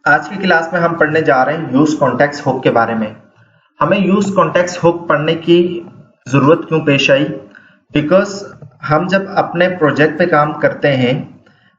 आज की क्लास में हम पढ़ने जा रहे हैं यूज कॉन्टेक्स्ट हुक के बारे में। हमें यूज कॉन्टेक्स्ट हुक पढ़ने की जरूरत क्यों पेश आई? बिकॉज हम जब अपने प्रोजेक्ट पे काम करते हैं,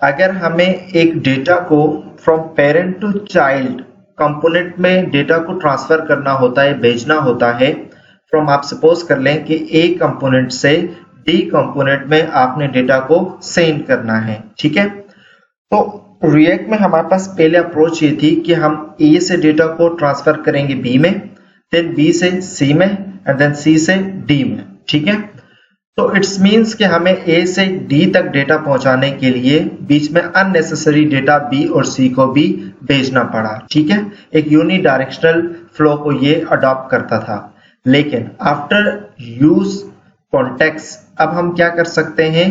अगर हमें एक डेटा को from parent to child component में डेटा को ट्रांसफर करना होता है, भेजना होता है फ्रॉम, आप सपोज कर लें कि ए कंपोनेंट से डी कंपोनेंट में आपने डेटा को सेंड करना है, ठीक है। तो रिएक्ट में हमारे पास पहले अप्रोच ये थी कि हम ए से डेटा को ट्रांसफर करेंगे बी में, देन बी से सी में एंड देन सी से डी में, ठीक है। तो इट्स मींस कि हमें ए से डी तक डेटा पहुंचाने के लिए बीच में अननेसेसरी डेटा बी और सी को भी भेजना पड़ा, ठीक है। एक यूनि डायरेक्शनल फ्लो को ये अडॉप्ट करता था। लेकिन आफ्टर यूज कॉन्टेक्स्ट अब हम क्या कर सकते हैं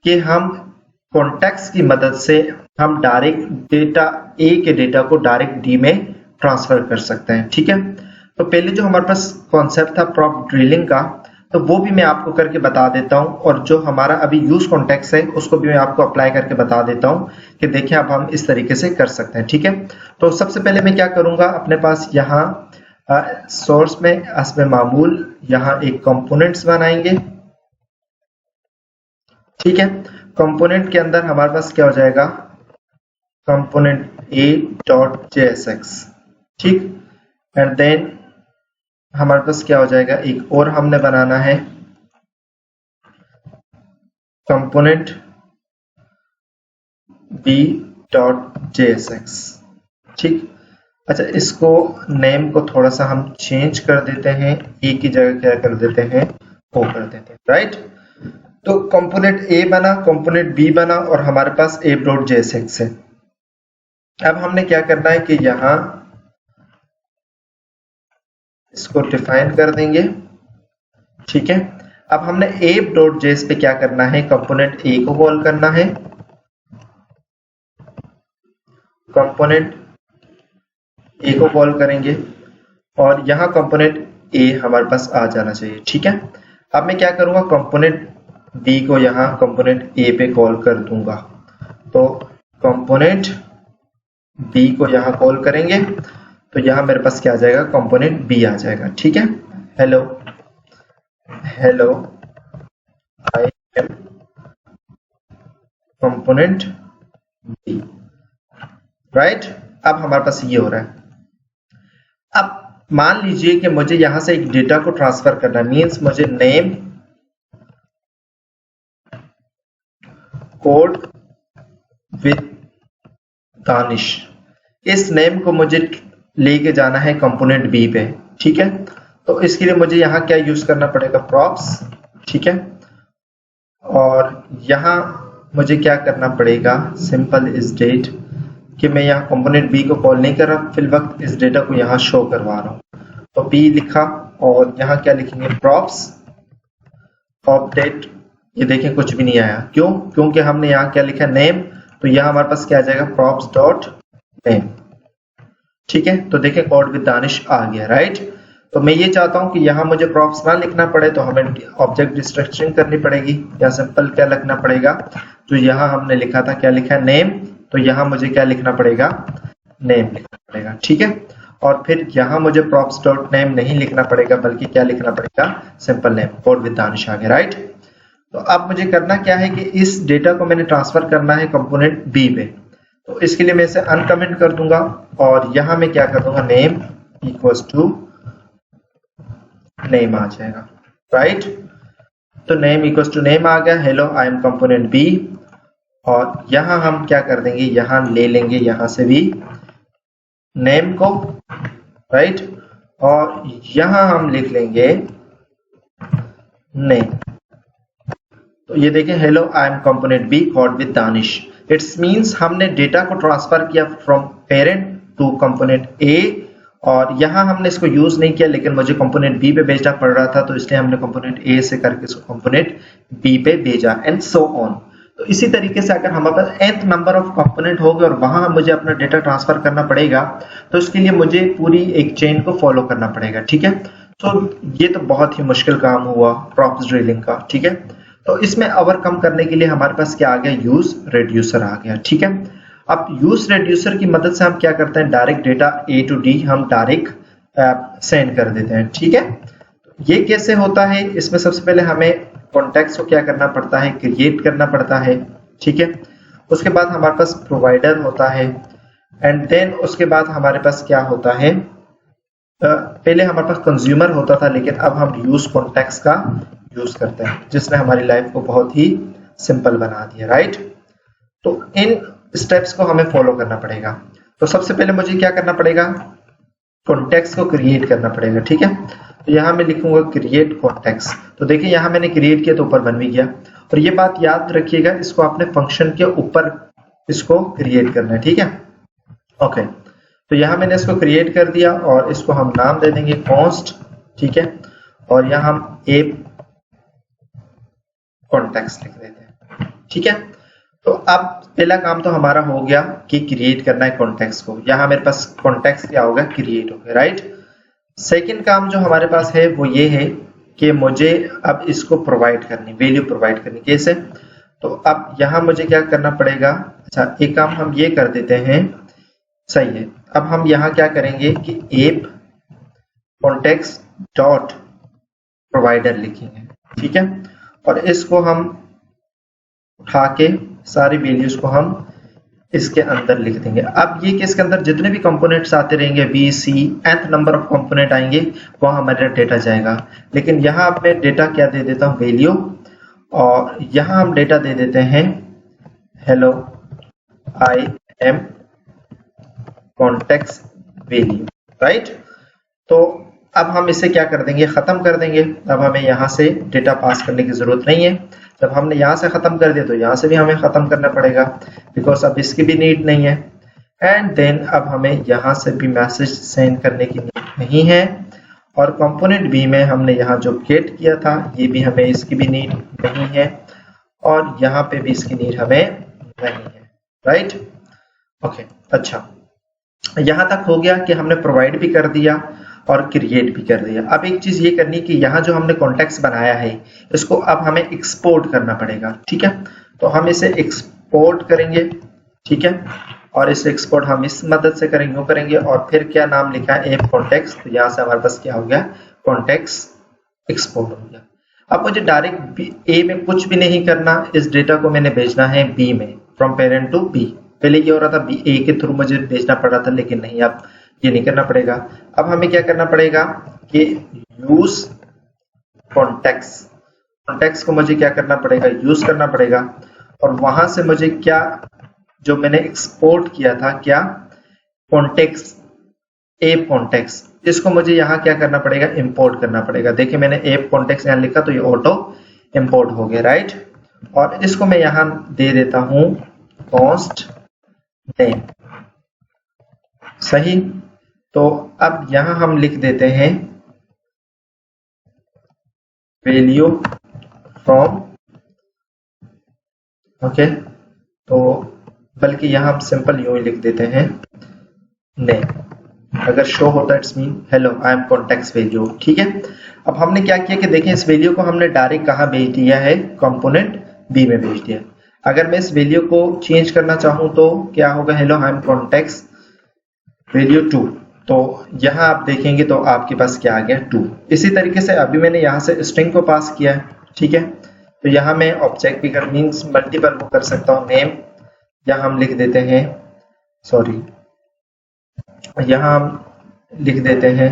कि हम कॉन्टेक्स्ट की मदद से हम डायरेक्ट डेटा ए के डेटा को डायरेक्ट डी में ट्रांसफर कर सकते हैं, ठीक है। तो पहले जो हमारे पास कॉन्सेप्ट था प्रॉप ड्रिलिंग का, तो वो भी मैं आपको करके बता देता हूं, और जो हमारा अभी यूज कॉन्टेक्स्ट है उसको भी मैं आपको अप्लाई करके बता देता हूं कि देखिए अब हम इस तरीके से कर सकते हैं, ठीक है। तो सबसे पहले मैं क्या करूंगा, अपने पास यहाँ सोर्स में असम मामूल यहाँ एक कंपोनेंट्स बनाएंगे, ठीक है। कंपोनेंट के अंदर हमारे पास क्या हो जाएगा, कंपोनेंट a.jsx, ठीक। एंड देन हमारे पास क्या हो जाएगा, एक और हमने बनाना है कंपोनेंट b.jsx, ठीक। अच्छा, इसको नेम को थोड़ा सा हम चेंज कर देते हैं, ए की जगह क्या कर देते हैं, ओ कर देते हैं, राइट। तो कंपोनेंट ए बना, कंपोनेंट बी बना और हमारे पास a.jsx है। अब हमने क्या करना है कि यहां इसको डिफाइन कर देंगे, ठीक है। अब हमने a.js पे क्या करना है, कंपोनेंट ए को कॉल करना है, कंपोनेंट ए को कॉल करेंगे और यहां कंपोनेंट ए हमारे पास आ जाना चाहिए, ठीक है। अब मैं क्या करूंगा, कंपोनेंट बी को यहां कंपोनेंट ए पे कॉल कर दूंगा, तो कंपोनेंट बी को यहां कॉल करेंगे तो यहां मेरे पास क्या आ जाएगा, कंपोनेंट बी आ जाएगा, ठीक है। Hello hello I am component B, right. अब हमारे पास ये हो रहा है। अब मान लीजिए कि मुझे यहां से एक डेटा को ट्रांसफर करना है, मींस मुझे नेम कोड विद दानिश, इस नेम को मुझे लेके जाना है कंपोनेंट बी पे, ठीक है। तो इसके लिए मुझे यहाँ क्या यूज करना पड़ेगा, प्रॉप्स, ठीक है। और यहाँ मुझे क्या करना पड़ेगा, सिंपल इज डेट, कि मैं यहाँ कंपोनेंट बी को कॉल नहीं कर रहा, फिल वक्त इस डेटा को यहाँ शो करवा रहा हूँ। तो बी लिखा और यहाँ क्या लिखेंगे, प्रॉप्स अपडेट। ये देखें कुछ भी नहीं आया, क्यों? क्योंकि हमने यहाँ क्या लिखा, नेम, तो यहाँ हमारे पास क्या आ जाएगा, प्रॉप्स डॉट नेम, ठीक है। तो देखें कोड विद दानिश आ गया, राइट। तो मैं ये चाहता हूं कि यहाँ मुझे प्रॉप्स ना लिखना पड़े, तो हमें ऑब्जेक्ट डिस्ट्रक्शन करनी पड़ेगी, या सिंपल क्या लिखना पड़ेगा, जो यहाँ हमने लिखा था, क्या लिखा है, नेम, तो यहाँ मुझे क्या लिखना पड़ेगा, नेम लिखना पड़ेगा, ठीक है। और फिर यहाँ मुझे प्रॉप्स डॉट नेम नहीं लिखना पड़ेगा, बल्कि क्या लिखना पड़ेगा, simple name, code with Danish आ गया, राइट। तो अब मुझे करना क्या है कि इस डेटा को मैंने ट्रांसफर करना है कंपोनेंट बी पे, तो इसके लिए मैं इसे अनकमेंट कर दूंगा और यहां मैं क्या कर दूंगा, नेम इक्वल्स टू नेम आ जाएगा, राइट। तो नेम इक्वल्स टू नेम आ गया, hello I am component B, और यहां हम क्या कर देंगे, यहां ले लेंगे यहां से भी नेम को, राइट, और यहां हम लिख लेंगे नेम। तो ये देखें, hello I am component B code with Danish. It's means हमने डेटा को ट्रांसफर किया from parent to component A, और यहां हमने इसको यूज नहीं किया, लेकिन मुझे कंपोनेंट बी पे भेजना पड़ रहा था, तो इसलिए हमने कंपोनेंट ए से करके इसको कंपोनेंट बी पे भेजा, एंड सो ऑन। तो इसी तरीके से अगर हमारे पास nth नंबर ऑफ कंपोनेंट हो गए और वहां मुझे अपना डेटा ट्रांसफर करना पड़ेगा, तो इसके लिए मुझे पूरी एक चेन को फॉलो करना पड़ेगा, ठीक है। तो ये तो बहुत ही मुश्किल काम हुआ प्रॉप्स ड्रिलिंग का, ठीक है। तो इसमें ओवरकम करने के लिए हमारे पास क्या आ गया, यूज रिड्यूसर आ गया, ठीक है। अब यूज रेड्यूसर की मदद से हम क्या करते हैं, direct data A to D हम डायरेक्ट सेंड कर देते हैं। ठीक है, ये कैसे होता है, इसमें सबसे पहले हमें कॉन्टेक्स्ट को क्या करना पड़ता है, क्रिएट करना पड़ता है। ठीक है, उसके बाद हमारे पास प्रोवाइडर होता है, एंड देन उसके बाद हमारे पास क्या होता है, पहले हमारे पास कंज्यूमर होता था, लेकिन अब हम यूज कॉन्टेक्स्ट का यूज करते हैं, जिसने हमारी लाइफ को बहुत ही सिंपल बना दिया। राइट, तो इन स्टेप्स को हमें फॉलो करना पड़ेगा। तो सबसे पहले मुझे क्या करना पड़ेगा, कॉन्टेक्स्ट को क्रिएट करना पड़ेगा। ठीक है, तो यहाँ मैं लिखूंगा क्रिएट कॉन्टेक्स्ट। तो देखिए यहाँ मैंने क्रिएट किया तो ऊपर बन भी गया। और ये बात याद रखिएगा, इसको आपने फंक्शन के ऊपर इसको क्रिएट करना है। ठीक है, ओके, तो यहाँ मैंने इसको क्रिएट कर दिया और इसको हम नाम दे देंगे कॉन्स्ट। ठीक है, और यहाँ हम ए कॉन्टेक्स्ट लिख देते हैं। ठीक है, तो अब पहला काम तो हमारा हो गया कि क्रिएट करना है कॉन्टेक्स्ट को। यहाँ मेरे पास कॉन्टेक्स्ट क्या होगा, क्रिएट हो गया। राइट, सेकंड काम जो हमारे पास है वो ये है कि मुझे अब इसको प्रोवाइड करनी, वैल्यू प्रोवाइड करनी। कैसे, तो अब यहाँ मुझे क्या करना पड़ेगा, अच्छा एक काम हम ये कर देते हैं, सही है। अब हम यहाँ क्या करेंगे कि एप कॉन्टेक्स्ट डॉट प्रोवाइडर लिखेंगे। ठीक है, और इसको हम उठा के सारी वैल्यूज को हम इसके अंदर लिख देंगे। अब ये कि इसके अंदर जितने भी कंपोनेंट्स आते रहेंगे, B C nth number of component आएंगे, वो हमारा डेटा जाएगा। लेकिन यहाँ अब मैं डेटा क्या दे देता हूँ, वैल्यू, और यहाँ हम डेटा दे देते हैं hello I M context value. Right, तो अब हम इसे क्या कर देंगे, खत्म कर देंगे। अब हमें यहाँ से डेटा पास करने की जरूरत नहीं है। जब हमने यहाँ से खत्म कर दिया तो यहाँ से भी हमें खत्म करना पड़ेगा, बिकॉज अब इसकी भी नीड नहीं है। एंड देन अब हमें यहाँ से भी मैसेज सेंड करने की नीड नहीं है, और कंपोनेंट बी में हमने यहाँ जो गेट किया था, ये भी हमें इसकी भी नीड नहीं है, और यहाँ पे भी इसकी नीड हमें नहीं है। राइट, ओके, अच्छा यहाँ तक हो गया कि हमने प्रोवाइड भी कर दिया और क्रिएट भी कर दिया। अब एक चीज ये करनी कि यहाँ जो हमने कॉन्टेक्स्ट बनाया है, इसको अब हमें एक्सपोर्ट करना पड़ेगा। ठीक है, तो हम इसे एक्सपोर्ट करेंगे। ठीक है, और इसे एक्सपोर्ट हम इस मदद से करेंगे, और फिर क्या नाम लिखा है, एप कॉन्टेक्स्ट। तो यहाँ से हमारे पास क्या हो गया, कॉन्टेक्स्ट एक्सपोर्ट हो गया। अब मुझे डायरेक्ट ए में कुछ भी नहीं करना, इस डेटा को मैंने भेजना है बी में, फ्रॉम पेरेंट टू बी। पहले ये हो रहा था बी ए के थ्रू मुझे भेजना पड़ रहा था, लेकिन नहीं, अब ये नहीं करना पड़ेगा। अब हमें क्या करना पड़ेगा कि यूज कॉन्टेक्स्ट को मुझे क्या करना पड़ेगा, यूज करना पड़ेगा। और वहां से मुझे क्या, जो मैंने एक्सपोर्ट किया था, क्या कॉन्टेक्स्ट, एप कॉन्टेक्स्ट, इसको मुझे यहाँ क्या करना पड़ेगा, इंपोर्ट करना पड़ेगा। देखिए मैंने एप कॉन्टेक्स्ट यहाँ लिखा तो ये ऑटो इंपोर्ट हो गया। राइट, और इसको मैं यहाँ दे देता हूं कॉस्ट नेम। सही, तो अब यहां हम लिख देते हैं वैल्यू फ्रॉम, ओके, तो बल्कि यहां हम सिंपल यूं ही लिख देते हैं नेम। अगर शो होता है it's mean hello I M context value. ठीक है, अब हमने क्या किया कि देखें इस वैल्यू को हमने डायरेक्ट कहां भेज दिया है, कंपोनेंट बी में भेज दिया। अगर मैं इस वैल्यू को चेंज करना चाहूं तो क्या होगा, hello I M context value 2। तो यहाँ आप देखेंगे तो आपके पास क्या आ गया, 2। इसी तरीके से अभी मैंने यहाँ से स्ट्रिंग को पास किया है। ठीक है, तो यहाँ मैं ऑब्जेक्ट भी कर मीन्स मल्टीपल वो कर सकता हूँ। नेम यहाँ हम लिख देते हैं, सॉरी यहाँ हम लिख देते हैं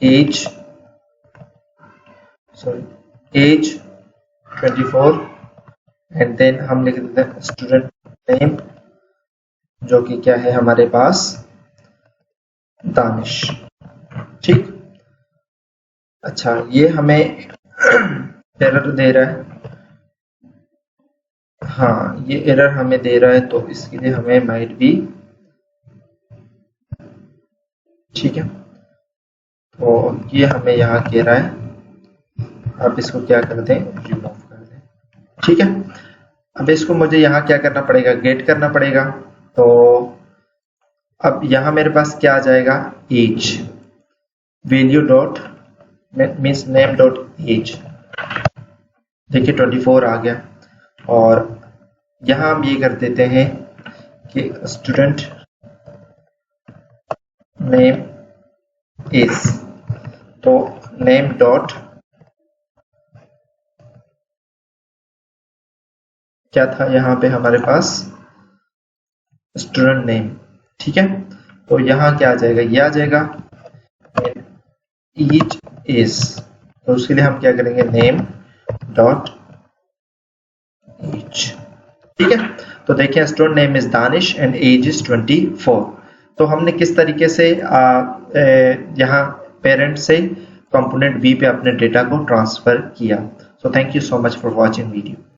age, sorry age 24, and then हम लिख देते हैं स्टूडेंट नेम, जो कि क्या है हमारे पास, दानिश। ठीक, अच्छा ये हमें एरर दे रहा है, हाँ ये एरर हमें दे रहा है, तो इसके लिए हमें माइट भी, ठीक है, तो ये हमें यहाँ कह रहा है। अब इसको क्या कर दें, रिमूव कर दें। ठीक है, अब इसको मुझे यहाँ क्या करना पड़ेगा, गेट करना पड़ेगा। तो अब यहाँ मेरे पास क्या आ जाएगा, age value dot means name dot age. देखिए 24 आ गया, और यहाँ हम ये कर देते हैं कि स्टूडेंट नेम इज, तो नेम डॉट क्या था यहाँ पे हमारे पास स्टूडेंट नेम, ठीक है। तो यहाँ क्या आ जाएगा, ये आ जाएगा ईच इज, तो उसके लिए हम क्या करेंगे नेम डॉट ईच, ठीक है। तो देखिए student name is Danish and age is 24। तो हमने किस तरीके से यहाँ पेरेंट से कंपोनेंट बी पे अपने डेटा को ट्रांसफर किया। So thank you so much for watching video.